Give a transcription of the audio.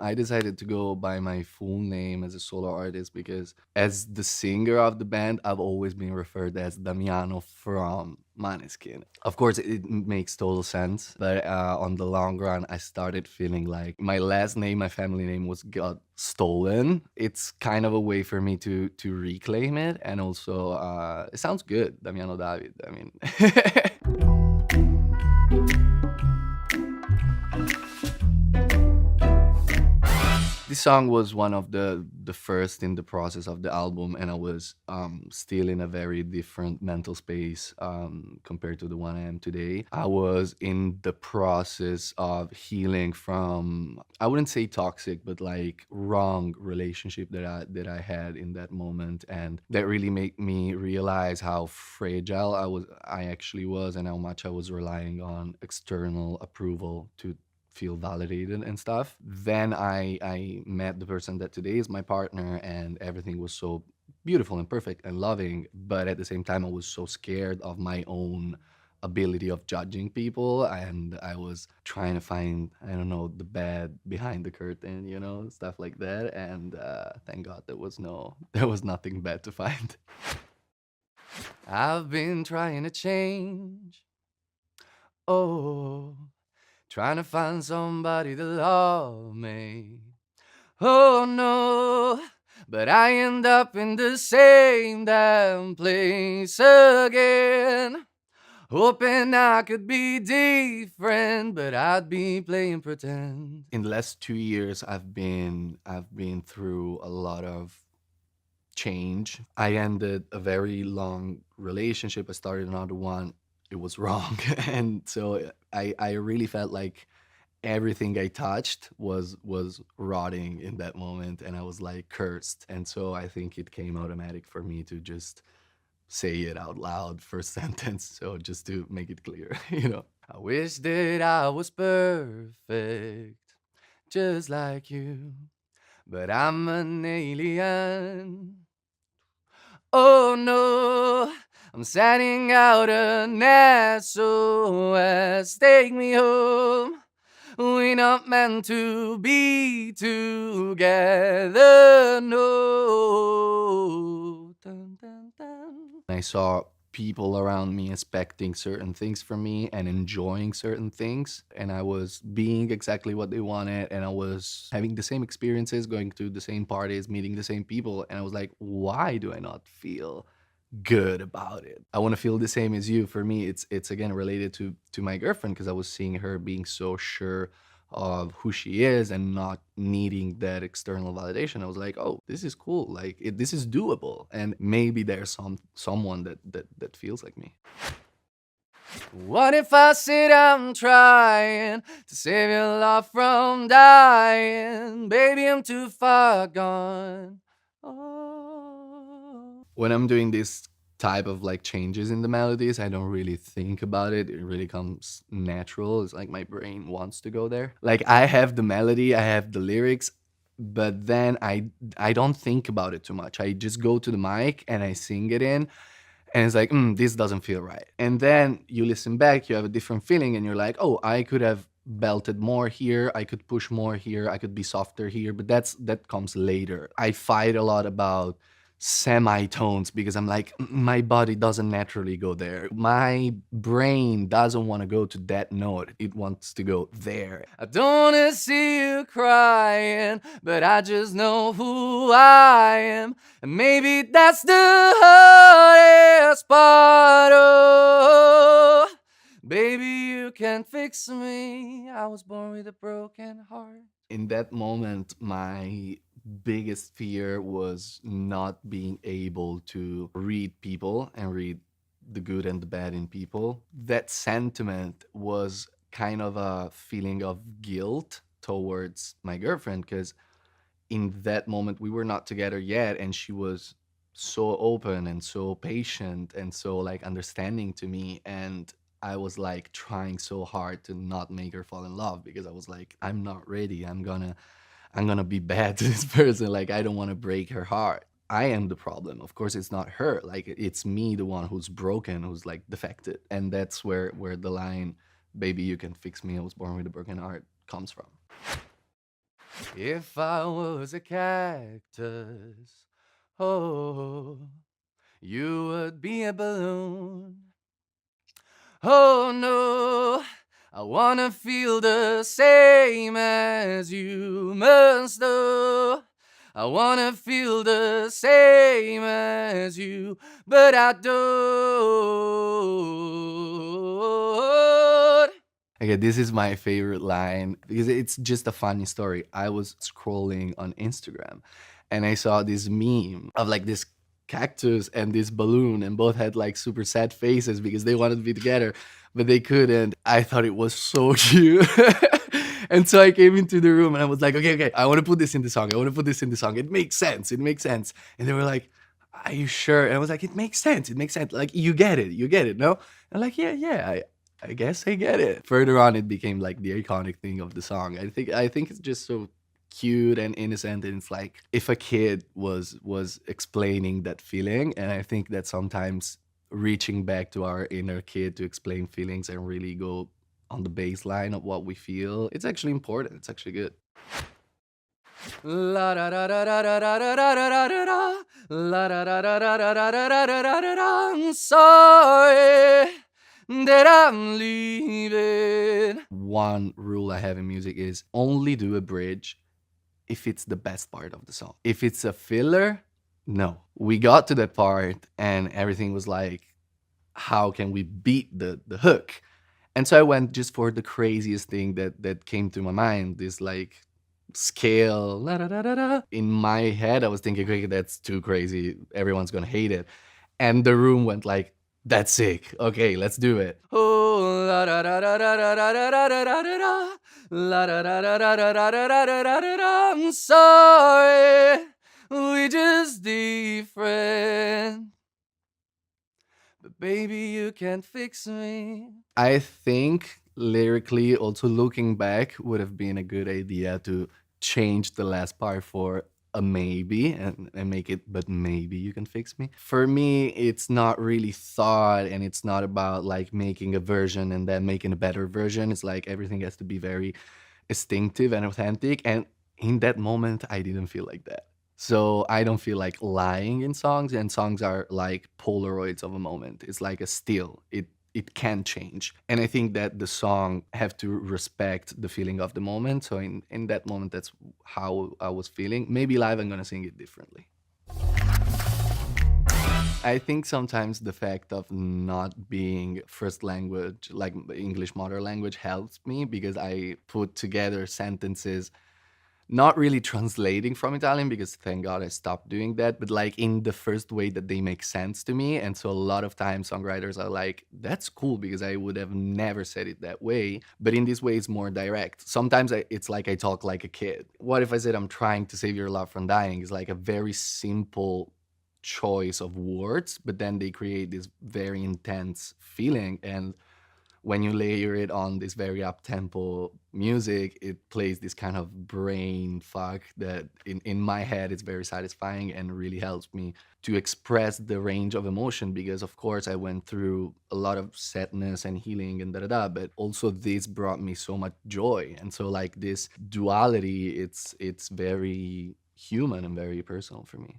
I decided to go by my full name as a solo artist because, as the singer of the band, I've always been referred as Damiano from Maneskin. Of course, it makes total sense, but on the long run, I started feeling like my last name, my family name, was got stolen. It's kind of a way for me to reclaim it, and also it sounds good, Damiano David. I mean. This song was one of the first in the process of the album, and I was still in a very different mental space compared to the one I am today. I was in the process of healing from, I wouldn't say toxic, but like wrong relationship that I had in that moment, and that really made me realize how fragile I actually was, and how much I was relying on external approval to feel validated and stuff. Then I met the person that today is my partner, and everything was so beautiful and perfect and loving. But at the same time, I was so scared of my own ability of judging people, and I was trying to find, I don't know, the bad behind the curtain, stuff like that. And thank God there was no there was nothing bad to find. I've been trying to change. Oh, trying to find somebody to love me. Oh no, but I end up in the same damn place again. Hoping I could be different, but I'd be playing pretend. In the last 2 years, I've been through a lot of change. I ended a very long relationship. I started another one. It was wrong, and so I really felt like everything I touched was rotting in that moment, and I was like cursed. And so I think it came automatic for me to just say it out loud first sentence. So just to make it clear, I wish that I was perfect, just like you, but I'm an alien. Oh no, I'm sending out an SOS. Take me home. We're not meant to be together, no. Dun, dun, dun. I saw people around me expecting certain things from me and enjoying certain things, and I was being exactly what they wanted, and I was having the same experiences, going to the same parties, meeting the same people, and I was like, why do I not feel good about it? I want to feel the same as you. For me, it's again related to my girlfriend, because I was seeing her being so sure of who she is and not needing that external validation. I was like, oh, this is cool. Like this is doable, and maybe there's someone that feels like me. What if I said I'm trying to save your love from dying? Baby, I'm too far gone. Oh. When I'm doing this type of like changes in the melodies, I don't really think about it. It really comes natural. It's like my brain wants to go there. Like I have the melody, I have the lyrics, but then I don't think about it too much. I just go to the mic and I sing it in, and it's like, this doesn't feel right. And then you listen back, you have a different feeling, and you're like, oh, I could have belted more here, I could push more here, I could be softer here, but that comes later. I fight a lot about semitones because I'm like, my body doesn't naturally go there. My brain doesn't want to go to that note. It wants to go there. I don't want to see you crying, but I just know who I am. And maybe that's the hardest part. Oh, baby, you can fix me. I was born with a broken heart. In that moment, my biggest fear was not being able to read people and read the good and the bad in people. That sentiment was kind of a feeling of guilt towards my girlfriend, because in that moment we were not together yet, and she was so open and so patient and so like understanding to me, and I was like trying so hard to not make her fall in love, because I was like, I'm not ready. I'm gonna be bad to this person. Like, I don't want to break her heart. I am the problem. Of course, it's not her. Like, it's me, the one who's broken, who's like defected. And that's where the line, "Baby, you can fix me. I was born with a broken heart," comes from. If I was a cactus, oh, you would be a balloon. Oh no, I wanna feel the same as you must do. I wanna feel the same as you, but I don't. Okay, this is my favorite line because it's just a funny story. I was scrolling on Instagram and I saw this meme of like this cactus and this balloon, and both had like super sad faces because they wanted to be together, but they couldn't. I thought it was so cute. And so I came into the room and I was like, okay, okay, I want to put this in the song. I want to put this in the song. It makes sense. It makes sense. And they were like, are you sure? And I was like, it makes sense. It makes sense. Like, you get it. You get it. No? I'm like, yeah, yeah. I guess I get it. Further on, it became like the iconic thing of the song. I think it's just so cute and innocent, and it's like if a kid was explaining that feeling. And I think that sometimes reaching back to our inner kid to explain feelings and really go on the baseline of what we feel, it's actually important. It's actually good. La da da da da da da da da da da da. La da da da da da da da da da da da da. I'm sorry that I'm leaving. One rule I have in music is only do a bridge if it's the best part of the song. If it's a filler, no. We got to that part and everything was like, how can we beat the hook? And so I went just for the craziest thing that came to my mind, this like scale. La, da, da, da, da. In my head, I was thinking, okay, that's too crazy. Everyone's gonna hate it. And the room went like, that's sick. Okay, let's do it. Oh, la da da da da da da da da da da da. La da da da da da da da da da da da da. I'm sorry, we just different. But baby, you can't fix me. I think lyrically, also looking back, would have been a good idea to change the last part for a maybe and make it, but maybe you can fix me. For me, it's not really thought, and it's not about like making a version and then making a better version. It's like everything has to be very instinctive and authentic. And in that moment, I didn't feel like that. So I don't feel like lying in songs, and songs are like Polaroids of a moment. It's like a still. It can change. And I think that the song have to respect the feeling of the moment. So in that moment, that's how I was feeling. Maybe live I'm gonna sing it differently. I think sometimes the fact of not being first language, like English mother language, helps me because I put together sentences not really translating from Italian, because thank God I stopped doing that, but like in the first way that they make sense to me. And so a lot of times songwriters are like, that's cool because I would have never said it that way. But in this way, it's more direct. Sometimes it's like I talk like a kid. What if I said I'm trying to save your love from dying? It's like a very simple choice of words, but then they create this very intense feeling. And when you layer it on this very up tempo music, it plays this kind of brain fuck that in my head it's very satisfying and really helps me to express the range of emotion, because of course I went through a lot of sadness and healing and da da da, but also this brought me so much joy. And so like this duality, it's very human and very personal for me.